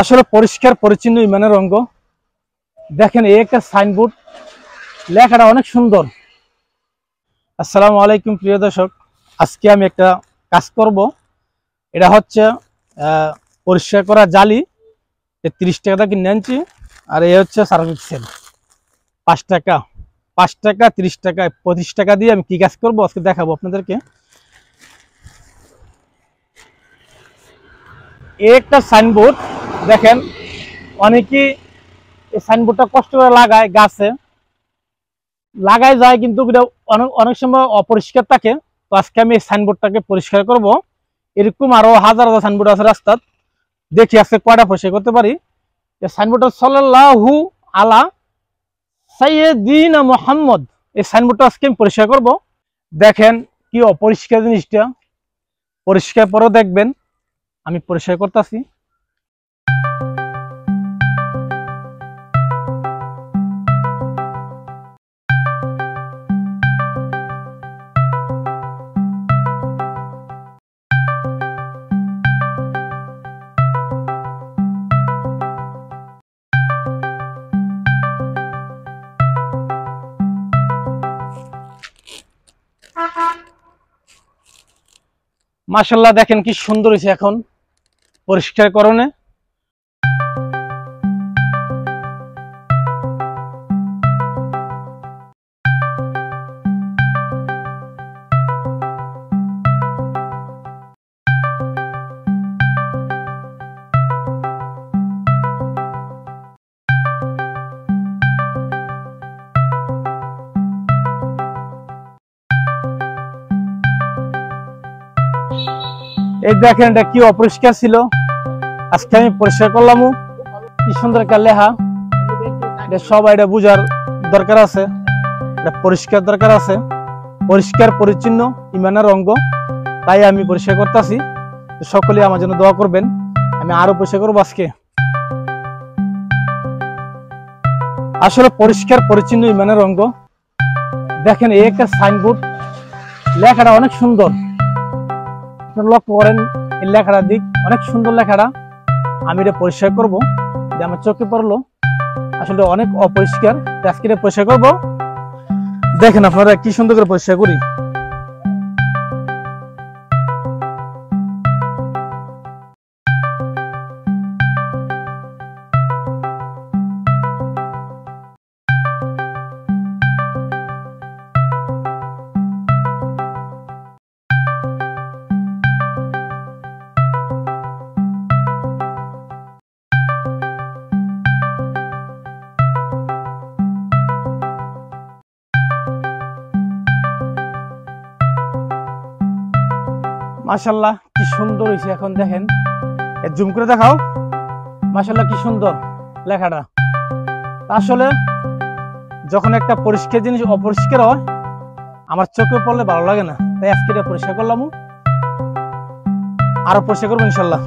আসলে পরিষ্কার পরিচ্ছন্ন ইমানের অঙ্গ। দেখেন এই একটা সাইনবোর্ড, লেখাটা অনেক সুন্দর। আসসালামু আলাইকুম প্রিয় দর্শক, আজকে আমি একটা কাজ করব। এটা হচ্ছে পরিষ্কার করা জালি, 30 টাকা দিয়ে কিনে আনছি। আর এই হচ্ছে সার্ভিস সেল 5 টাকা, 5 টাকা 30 টাকা 25 টাকা দিয়ে আমি কি কাজ করব আজকে দেখাবো আপনাদেরকে। এই একটা সাইনবোর্ড দেখেন, অনেকেই এই সাইনবোর্ডটা কষ্ট করে লাগায়, গাছে লাগায় যায়, কিন্তু অনেক সময় অপরিষ্কার থাকে। তো আজকে আমি এই সাইনবোর্ডটাকে পরিষ্কার করব। এরকম আরো হাজার হাজার সাইনবোর্ড আছে রাস্তায়, দেখি আজকে কয়টা পরিষ্কার করতে পারি। এই সাইনবোর্ডটা সাল্লাল্লাহু আলা সাইয়্যিদিনা মুহাম্মদ, এই সাইনবোর্ডটা আজকে আমি পরিষ্কার করব। দেখেন কি অপরিষ্কার জিনিসটা, পরিষ্কার পরেও দেখবেন আমি পরিষ্কার করতেছি। মাশাআল্লাহ, দেখেন কি সুন্দর হয়েছে এখন পরিষ্কার করণে। এই দেখেন এটা কি অপরিষ্কার ছিল, আজকে আমি পরিষ্কার করলাম। কি সুন্দর একটা লেখা, এটা সবাই এটা বুঝার দরকার আছে, এটা পরিষ্কার দরকার আছে। পরিষ্কার পরিচ্ছন্ন ইমানের অঙ্গ, তাই আমি পরিষ্কার করতেছি। সকলে আমার জন্য দোয়া করবেন, আমি আরো পরিষ্কার করবো আজকে। আসলে পরিষ্কার পরিচ্ছন্ন ইমানের অঙ্গ। দেখেন এই একটা সাইনবোর্ড, লেখাটা অনেক সুন্দর। লক্ষ্য করেন এই লেখাটার দিক, অনেক সুন্দর লেখাটা। আমি এটা পরিষ্কার করবো, যে আমার চোখে পড়লো আসলে অনেক অপরিষ্কার, আজকে এটা পরিষ্কার করবো। দেখেন আপনারা কি সুন্দর করে পরিষ্কার করি। মাশাআল্লাহ কি সুন্দর হয়েছে। এখন দেখেন, জুম করে দেখাও। মাশাআল্লাহ কি সুন্দর লেখাটা। আসলে যখন একটা পরিষ্কার জিনিস অপরিষ্কার হয়, আমার চোখে পড়লে ভালো লাগে না, তাই আজকে এটা পরিষ্কার করলাম, আরো পরিষ্কার করবো ইনশাল্লাহ।